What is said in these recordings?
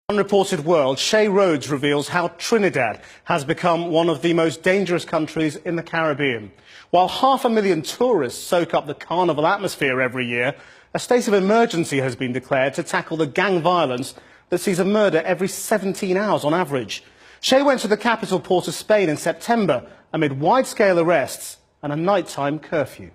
Unreported World, Shay Rhodes reveals how Trinidad has become one of the most dangerous countries in the Caribbean. While 500,000 tourists soak up the carnival atmosphere every year, a state of emergency has been declared to tackle the gang violence that sees a murder every 17 hours on average. Shay went to the capital port of Spain in September amid wide-scale arrests and a nighttime curfew.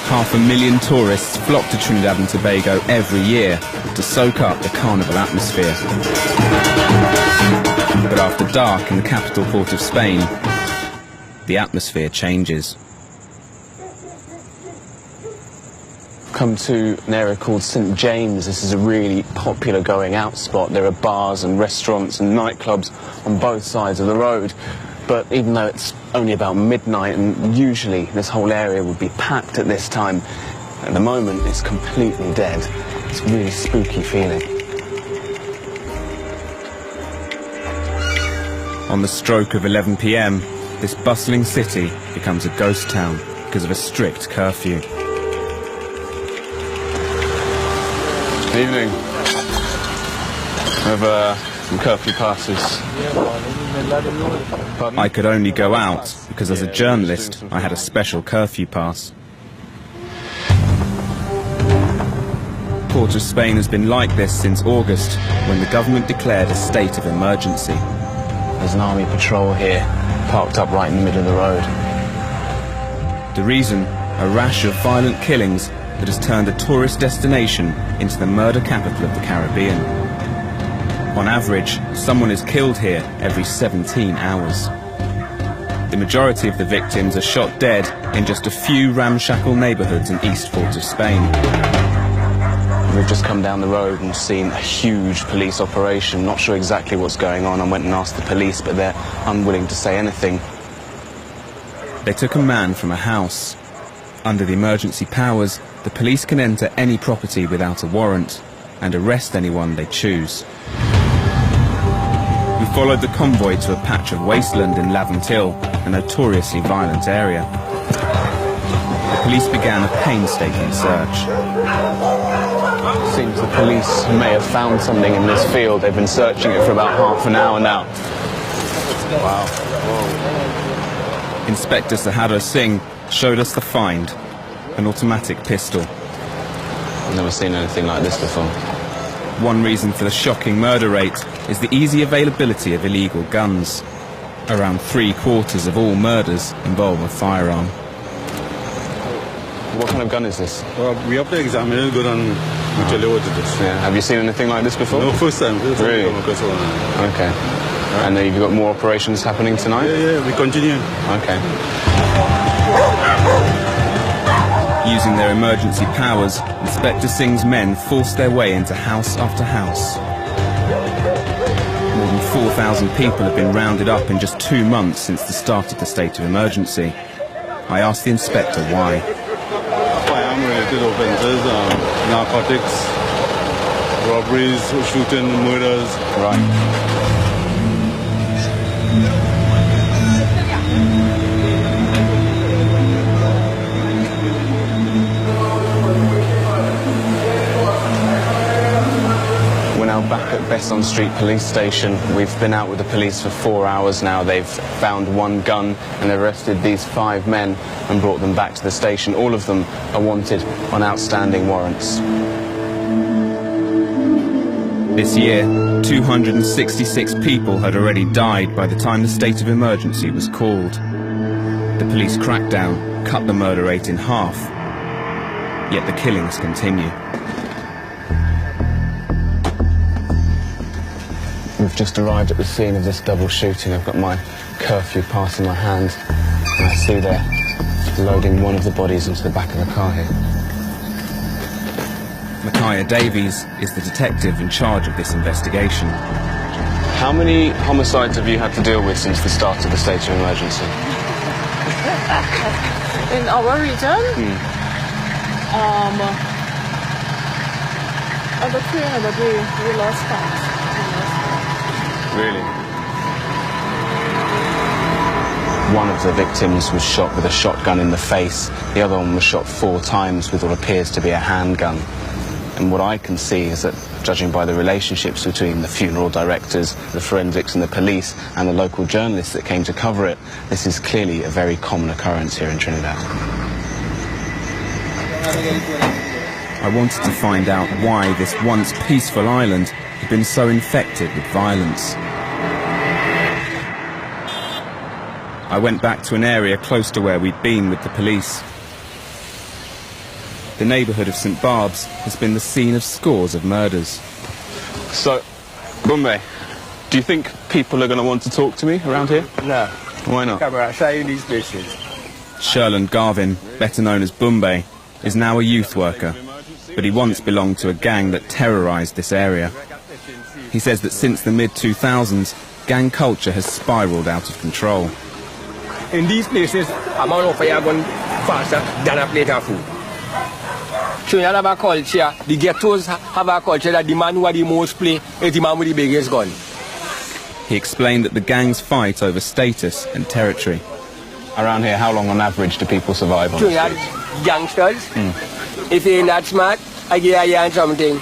Half a million tourists flock to Trinidad and Tobago every year to soak up the carnival atmosphere. But after dark in the capital port of Spain, the atmosphere changes. Come to an area called St James. This is a really popular going out spot. There are bars and restaurants and nightclubs on both sides of the road. But even though it's only about midnight and usually this whole area would be packed at this time, at the moment it's completely dead. It's a really spooky feeling. On the stroke of 11 p.m, this bustling city becomes a ghost town because of a strict curfew. Good evening. We have some curfew passes. I could only go out because as a journalist I had a special curfew pass. Port of Spain has been like this since August, when the government declared a state of emergency. There's an army patrol here, parked up right in the middle of the road. The reason? A rash of violent killings that has turned a tourist destination into the murder capital of the Caribbean. On average, someone is killed here every 17 hours. The majority of the victims are shot dead in just a few ramshackle neighbourhoods in East Port of Spain. We've just come down the road and seen a huge police operation. Not sure exactly what's going on. I went and asked the police, but they're unwilling to say anything. They took a man from a house. Under the emergency powers, the police can enter any property without a warrant and arrest anyone they choose. We followed the convoy to a patch of wasteland in Laventil, a notoriously violent area. The police began a painstaking search. It seems the police may have found something in this field. They've been searching it for about half an hour now. Wow. Whoa. Inspector Sahara Singh showed us the find, an automatic pistol. I've never seen anything like this before. One reason for the shocking murder rate is the easy availability of illegal guns. Around 3/4 of all murders involve a firearm. What kind of gun is this? We have to examine it, go and tell you what it is. Yeah. Have you seen anything like this before? No, first time. Really? Okay. And have you got more operations happening tonight? Yeah, we continue. Okay. Using their emergency powers, Inspector Singh's men forced their way into house after house. More than 4,000 people have been rounded up in just 2 months since the start of the state of emergency. I asked the inspector why. Firearm-related offences, narcotics, robberies, shooting, murders. Right. Back at Besson Street Police Station. We've been out with the police for 4 hours now. They've found one gun and arrested these 5 men and brought them back to the station. All of them are wanted on outstanding warrants. This year, 266 people had already died by the time the state of emergency was called. The police crackdown cut the murder rate in half, yet the killings continue. We've just arrived at the scene of this double shooting. I've got my curfew pass in my hand, and I see they're loading one of the bodies into the back of the car here. Micaiah Davies is the detective in charge of this investigation. How many homicides have you had to deal with since the start of the state of emergency? In our region? But we lost count. Really? One of the victims was shot with a shotgun in the face. The other one was shot 4 times with what appears to be a handgun. And what I can see is that, judging by the relationships between the funeral directors, the forensics and the police, and the local journalists that came to cover it, this is clearly a very common occurrence here in Trinidad. I wanted to find out why this once peaceful island had been so infected with violence. I went back to an area close to where we'd been with the police. The neighbourhood of St Barb's has been the scene of scores of murders. So, Bumbe, do you think people are going to want to talk to me around here? No. Why not? These places. Sherland Garvin, better known as Bumbe, is now a youth worker, but he once belonged to a gang that terrorised this area. He says that since the mid-2000s, gang culture has spiralled out of control. In these places, amount of fire gun faster than a plate of food. Trinidad have a culture, the ghettos have a culture that the man who has the most play is the man with the biggest gun. He explained that the gangs fight over status and territory. Around here, how long on average do people survive on the Trinidad streets? youngsters, if you're not smart, I give you something.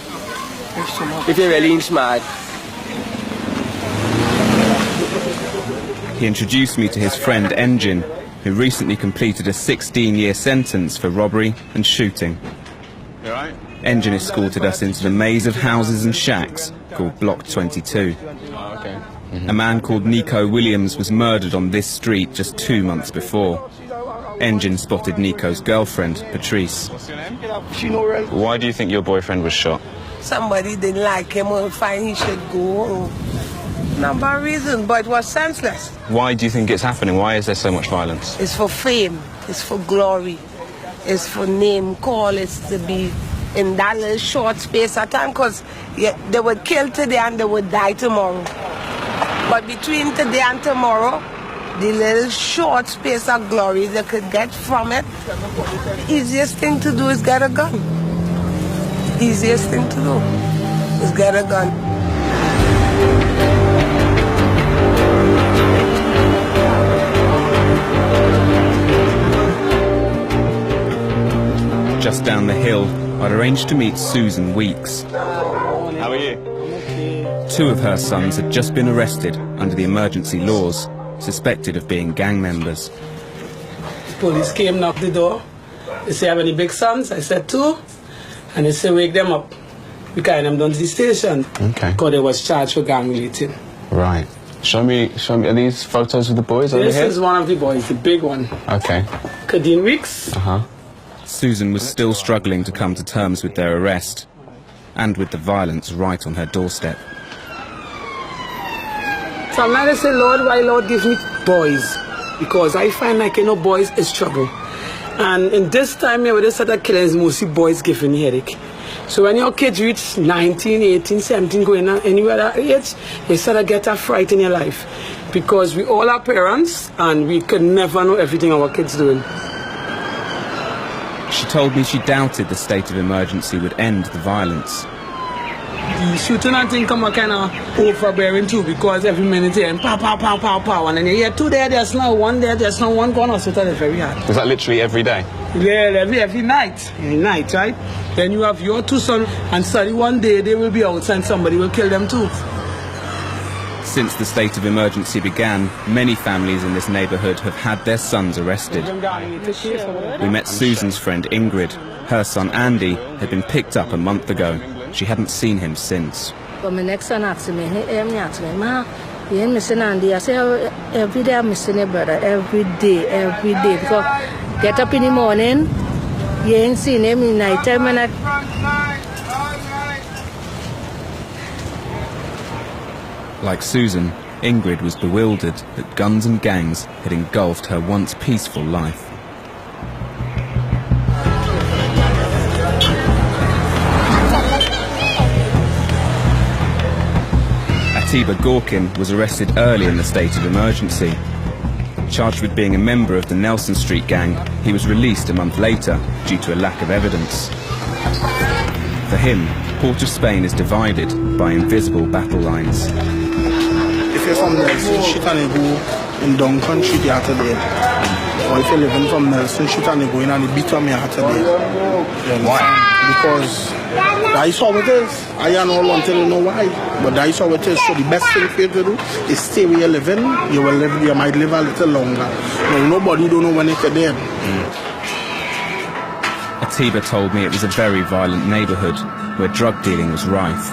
If you're really smart. He introduced me to his friend Engin, who recently completed a 16-year sentence for robbery and shooting. You all right? Engin escorted us into the maze of houses and shacks called Block 22. Oh, okay. A man called Nico Williams was murdered on this street just 2 months before. Engin spotted Nico's girlfriend, Patrice. Why do you think your boyfriend was shot? Somebody didn't like him or find he should go. Number of reasons, but it was senseless. Why do you think it's happening? Why is there so much violence? It's for fame, it's for glory, it's for name call, it's to be in that little short space of time, because they would kill today and they would die tomorrow. But between today and tomorrow, the little short space of glory they could get from it, the easiest thing to do is get a gun. Easiest thing to do is get a gun. Just down the hill, I'd arranged to meet Susan Weeks. How are you? 2 of her sons had just been arrested under the emergency laws, suspected of being gang members. Police came, knocked the door. They say, have any big sons? I said 2. And they say, wake them up. We carried them down to the station. Okay. Because they was charged for gang relating. Right. Show me, are these photos of the boys over here? This is one of the boys, the big one. Okay. Kadeen Weeks. Uh-huh. Susan was still struggling to come to terms with their arrest, and with the violence right on her doorstep. Sometimes I say, Lord, why Lord give me boys? Because I find like, boys is trouble. And in this time, when they start killing, mostly boys giving headache. So when your kids reach 19, 18, 17, going on anywhere that age, you start to get a fright in your life. Because we all are parents, and we could never know everything our kids doing. She told me she doubted the state of emergency would end the violence. The shooting and thing come a kind of overbearing too, because every minute here, pow, pow, pow, pow, pow, and then you hear 2 there, there's no 1 there, there's no 1 going on, so that is very hard. Was that literally every day? Yeah, every night, right? Then you have your 2 sons, and suddenly one day they will be outside and somebody will kill them too. Since the state of emergency began, many families in this neighbourhood have had their sons arrested. We met Susan's friend Ingrid. Her son Andy had been picked up a month ago. She hadn't seen him since. But my next son asked me, Ma, you ain't missing Andy. I say, every day I'm missing a brother, every day. Because get up in the morning, you ain't seen him in the night time. Like Susan, Ingrid was bewildered that guns and gangs had engulfed her once peaceful life. Atiba Gorkin was arrested early in the state of emergency. Charged with being a member of the Nelson Street gang, he was released a month later due to a lack of evidence. For him, Port of Spain is divided by invisible battle lines. if you're from Nelson Street and you go in Down Country, you have to there. Or if you're living from Nelson Street and you go in and you beat them, you have to there. Why? Because that's how it is. I don't want to know why, but that's how it is. So the best thing for you to do is stay where you're living. You will live, you might live a little longer. No, nobody don't know when it's dead. Atiba told me it was a very violent neighbourhood where drug dealing was rife.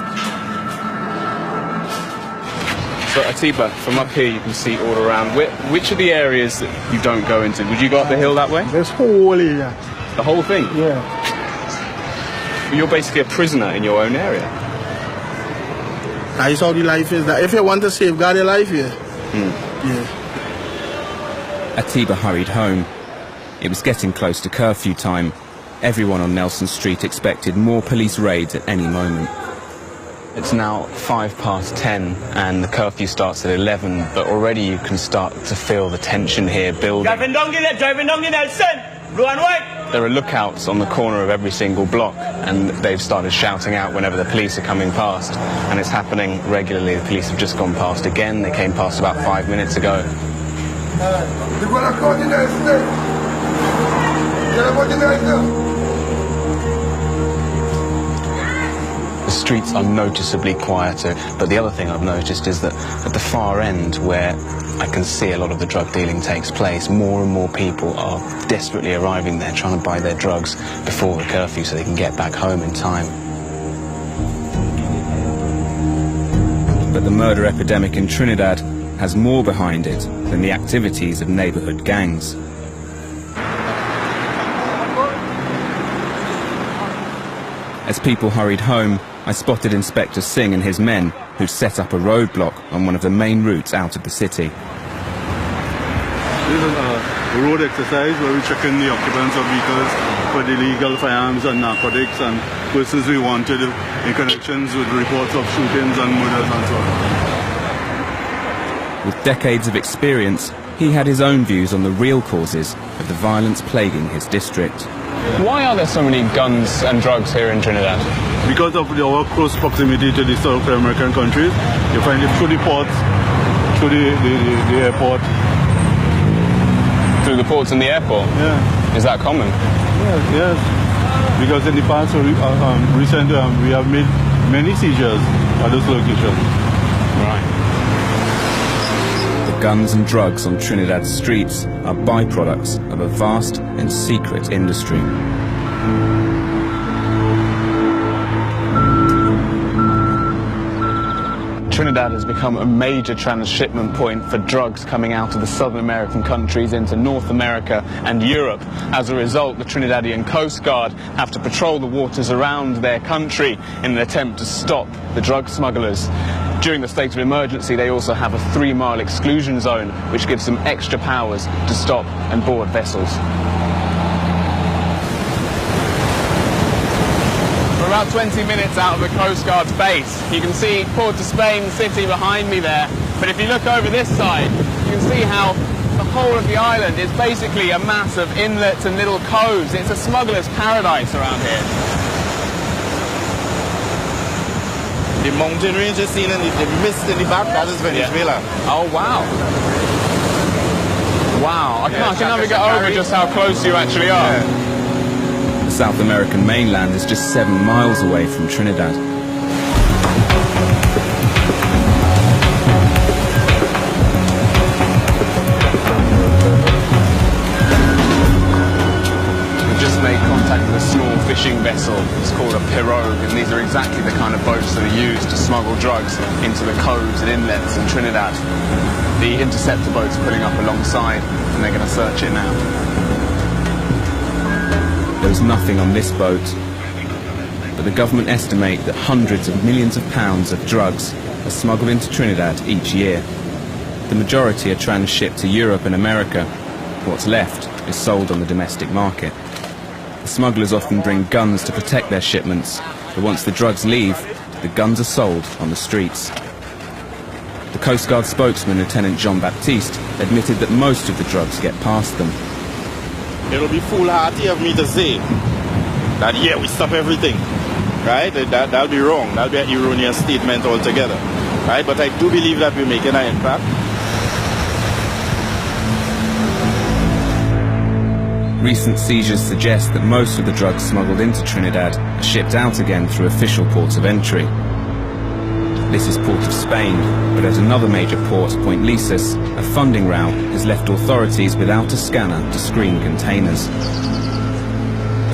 So Atiba, from up here you can see all around. Which are the areas that you don't go into? Would you go up the hill that way? This whole area. The whole thing? Yeah. You're basically a prisoner in your own area. That's how the life is. That if you want to safeguard your life here, yeah. Atiba hurried home. It was getting close to curfew time. Everyone on Nelson Street expected more police raids at any moment. It's now 10:05 and the curfew starts at 11, but already you can start to feel the tension here building. Driving down the Nelson, blue and white. There are lookouts on the corner of every single block, and they've started shouting out whenever the police are coming past, and it's happening regularly. The police have just gone past again. They came past about 5 minutes ago. The streets are noticeably quieter, but the other thing I've noticed is that at the far end, where I can see a lot of the drug dealing takes place, more and more people are desperately arriving there trying to buy their drugs before the curfew so they can get back home in time. But the murder epidemic in Trinidad has more behind it than the activities of neighbourhood gangs. As people hurried home, I spotted Inspector Singh and his men who'd set up a roadblock on one of the main routes out of the city. This is a road exercise where we check in the occupants of vehicles for illegal firearms and narcotics and persons we wanted in connections with reports of shootings and murders and so on. With decades of experience, he had his own views on the real causes of the violence plaguing his district. Why are there so many guns and drugs here in Trinidad? Because of our close proximity to the South American countries, you find it through the ports, through the airport. Through the ports and the airport? Yeah. Is that common? Yes. Because in the past, recently, we have made many seizures at those locations. Right. The guns and drugs on Trinidad's streets are byproducts of a vast and secret industry. Trinidad has become a major transshipment point for drugs coming out of the Southern American countries into North America and Europe. As a result, the Trinidadian Coast Guard have to patrol the waters around their country in an attempt to stop the drug smugglers. During the state of emergency, they also have a 3-mile exclusion zone, which gives them extra powers to stop and board vessels. We're about 20 minutes out of the Coast Guard's base. You can see Port of Spain City behind me there, but if you look over this side, you can see how the whole of the island is basically a mass of inlets and little coves. It's a smuggler's paradise around here. The mountain range is seen and the mist in the back, that is Venezuela. Oh, wow. Wow, I can never get over just how close you actually are. Yeah. The South American mainland is just 7 miles away from Trinidad. Made contact with a small fishing vessel. It's called a pirogue, and these are exactly the kind of boats that are used to smuggle drugs into the coves and inlets in Trinidad. The interceptor boat's pulling up alongside, and they're going to search it now. There was nothing on this boat, but the government estimate that hundreds of millions of pounds of drugs are smuggled into Trinidad each year. The majority are transshipped to Europe and America. What's left is sold on the domestic market. The smugglers often bring guns to protect their shipments, but once the drugs leave, the guns are sold on the streets. The Coast Guard spokesman, Lieutenant Jean-Baptiste, admitted that most of the drugs get past them. It'll be foolhardy of me to say that, yeah, we stop everything, right? That'll be wrong. That'll be an erroneous statement altogether. right? But I do believe that we're making an impact. Recent seizures suggest that most of the drugs smuggled into Trinidad are shipped out again through official ports of entry. This is Port of Spain, but at another major port, Point Lisas, a funding row has left authorities without a scanner to screen containers.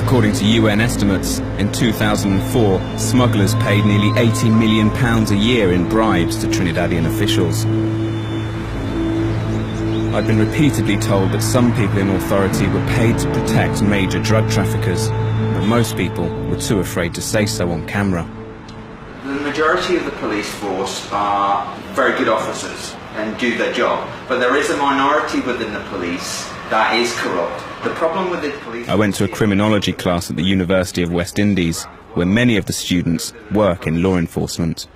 According to UN estimates, in 2004, smugglers paid nearly £80 million a year in bribes to Trinidadian officials. I've been repeatedly told that some people in authority were paid to protect major drug traffickers, but most people were too afraid to say so on camera. The majority of the police force are very good officers and do their job, but there is a minority within the police that is corrupt. The problem with the police... I went to a criminology class at the University of West Indies, where many of the students work in law enforcement.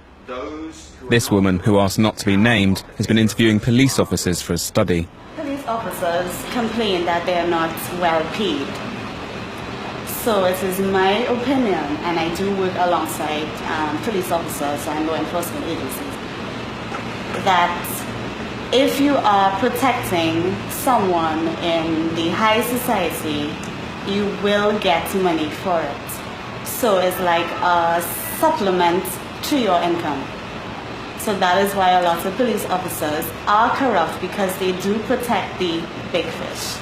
This woman, who asked not to be named, has been interviewing police officers for a study. Police officers complain that they are not well paid. So it is my opinion, and I do work alongside police officers and law enforcement agencies, that if you are protecting someone in the high society, you will get money for it. So it's like a supplement to your income. So that is why a lot of police officers are corrupt, because they do protect the big fish.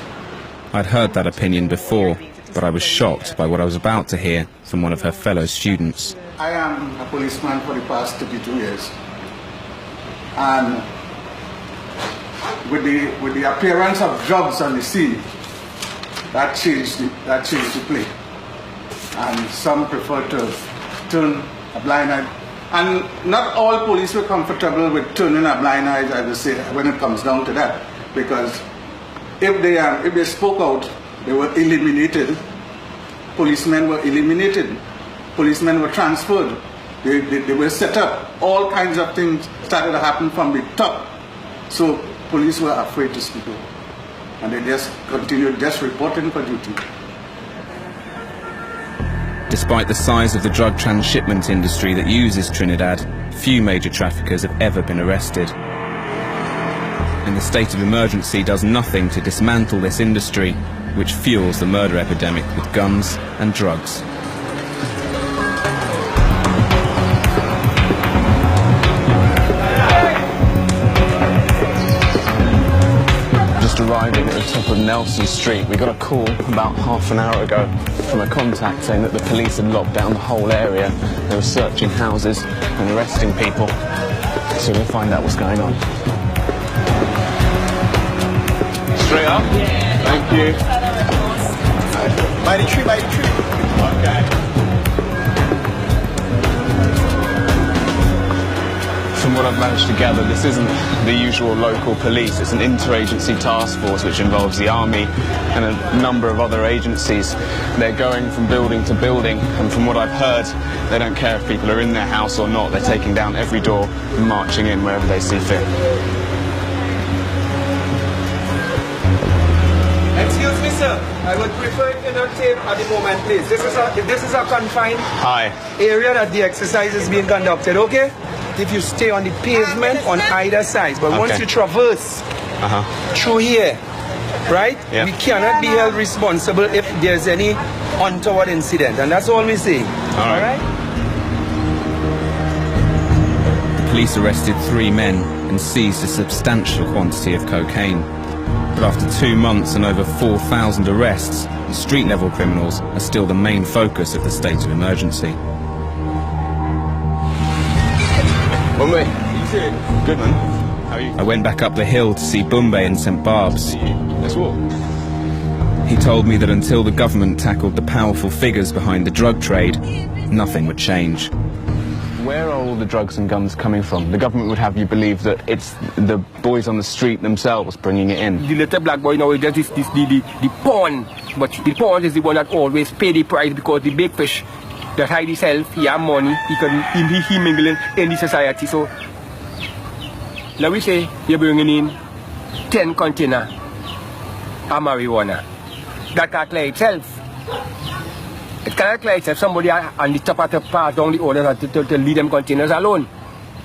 I'd heard that opinion before, but I was shocked by what I was about to hear from one of her fellow students. I am a policeman for the past 32 years. And with the appearance of drugs on the scene, that changed the play. And some prefer to turn a blind eye. And not all police were comfortable with turning a blind eye, I would say, when it comes down to that. Because if they spoke out, they were eliminated. Policemen were eliminated. Policemen were transferred. They were set up. All kinds of things started to happen from the top. So police were afraid to speak out. And they just continued just reporting for duty. Despite the size of the drug transshipment industry that uses Trinidad, few major traffickers have ever been arrested. And the state of emergency does nothing to dismantle this industry, which fuels the murder epidemic with guns and drugs. Arriving at the top of Nelson Street. We got a call about half an hour ago from a contact saying that the police had locked down the whole area. They were searching houses and arresting people. So we'll find out what's going on. Straight up? Yeah. Thank you. By the tree, by the tree. Okay. From what I've managed to gather, this isn't the usual local police. It's an interagency task force which involves the army and a number of other agencies. They're going from building to building, and from what I've heard, they don't care if people are in their house or not. They're taking down every door and marching in wherever they see fit. Excuse me, sir. I would prefer if you not tape at the moment, please. This is a confined area that the exercise is being conducted, okay? If you stay on the pavement on either side, but once you traverse through here, right, we cannot be held responsible if there's any untoward incident, and that's all we say. All right? The police arrested 3 men and seized a substantial quantity of cocaine. But after 2 months and over 4,000 arrests, the street-level criminals are still the main focus of the state of emergency. Bombay. Good, man. How are you? I went back up the hill to see Bombay and St. Barb's. Let's walk. He told me that until the government tackled the powerful figures behind the drug trade, nothing would change. Where are all the drugs and guns coming from? The government would have you believe that it's the boys on the street themselves bringing it in. The little black boy now is just the pawn, but the pawn is the one that always pay the price, because the big fish that hide himself, he have money, he mingling in the society. So let me say you're bringing in 10 containers of marijuana. That can't clear itself. It cannot clear itself. Somebody on the top of the pass down the order to leave them containers alone.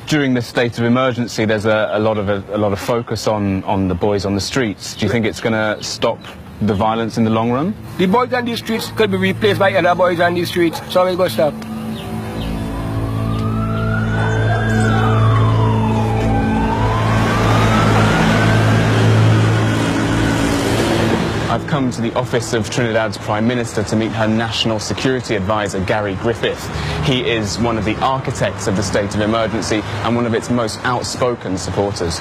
During this state of emergency, there's a lot of focus on the boys on the streets. Do you think it's going to stop the violence in the long run? The boys on the streets could be replaced by other boys on the streets, so it's going to stop. I've come to the office of Trinidad's Prime Minister to meet her National Security Advisor, Gary Griffith. He is one of the architects of the state of emergency and one of its most outspoken supporters.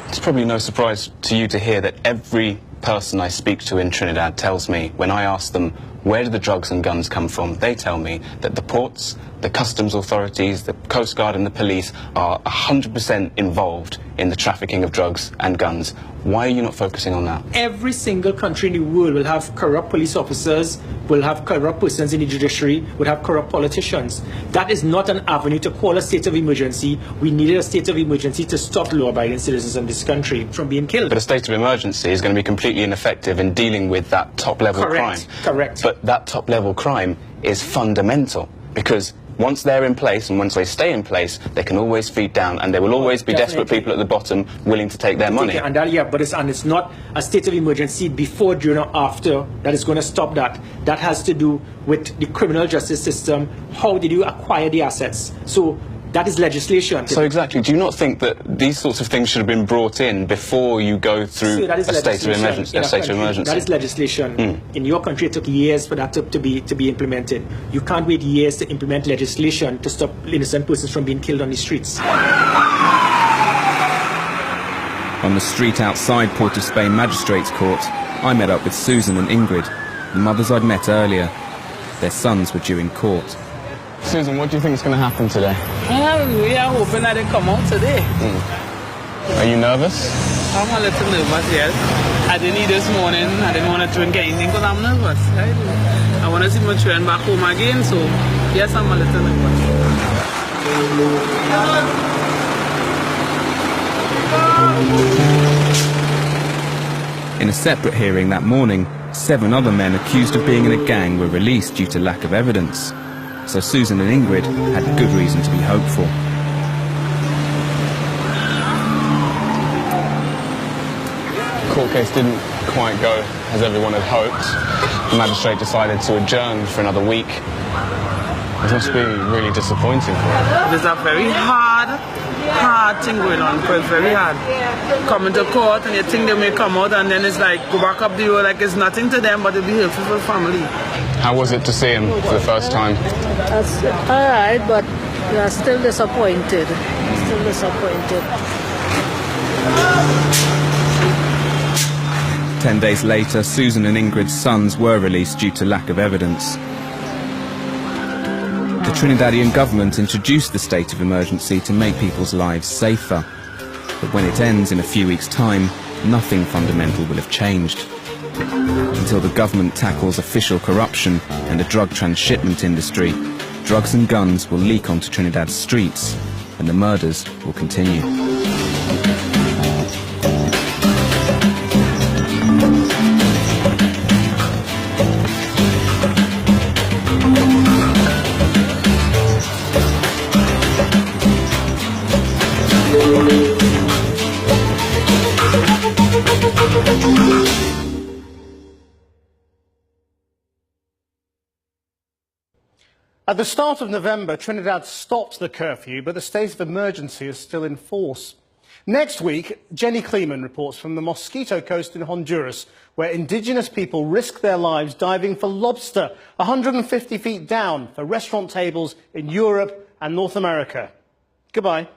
It's probably no surprise to you to hear that every person I speak to in Trinidad tells me, when I ask them where do the drugs and guns come from, they tell me that the ports, the customs authorities, the Coast Guard and the police are 100% involved in the trafficking of drugs and guns. Why are you not focusing on that? Every single country in the world will have corrupt police officers, will have corrupt persons in the judiciary, will have corrupt politicians. That is not an avenue to call a state of emergency. We needed a state of emergency to stop law-abiding citizens in this country from being killed. But a state of emergency is going to be completely ineffective in dealing with that top-level crime. Correct. But that top-level crime is fundamental, because once they're in place and once they stay in place, they can always feed down, and there will always be desperate people at the bottom willing to take their money. And that, yeah, but it's not a state of emergency before, during, or after that is going to stop that. That has to do with the criminal justice system. How did you acquire the assets? So that is legislation. So exactly, do you not think that these sorts of things should have been brought in before you go through a state of emergency? That is legislation. In your country, it took years for that to be implemented. You can't wait years to implement legislation to stop innocent persons from being killed on the streets. On the street outside Port of Spain Magistrates Court, I met up with Susan and Ingrid, the mothers I'd met earlier. Their sons were due in court. Susan, what do you think is going to happen today? We are hoping that they come out today. Are you nervous? I'm a little nervous, yes. I didn't eat this morning. I didn't want to drink anything because I'm nervous. I want to see my children back home again, so yes, I'm a little nervous. In a separate hearing that morning, 7 other men accused of being in a gang were released due to lack of evidence. So Susan and Ingrid had good reason to be hopeful. The court case didn't quite go as everyone had hoped. The magistrate decided to adjourn for another week. It must be really disappointing for them. There's a very hard thing going on, because it's very hard. Coming to court and you think they may come out, and then it's like go back up the road like it's nothing to them, but it'll be helpful for the family. How was it to see him for the first time? That's all right, but we are still disappointed. Still disappointed. 10 days later, Susan and Ingrid's sons were released due to lack of evidence. The Trinidadian government introduced the state of emergency to make people's lives safer. But when it ends in a few weeks' time, nothing fundamental will have changed. Until the government tackles official corruption and the drug transshipment industry, drugs and guns will leak onto Trinidad's streets, and the murders will continue. At the start of November, Trinidad stopped the curfew, but the state of emergency is still in force. Next week, Jenny Kleeman reports from the Mosquito Coast in Honduras, where indigenous people risk their lives diving for lobster 150 feet down for restaurant tables in Europe and North America. Goodbye.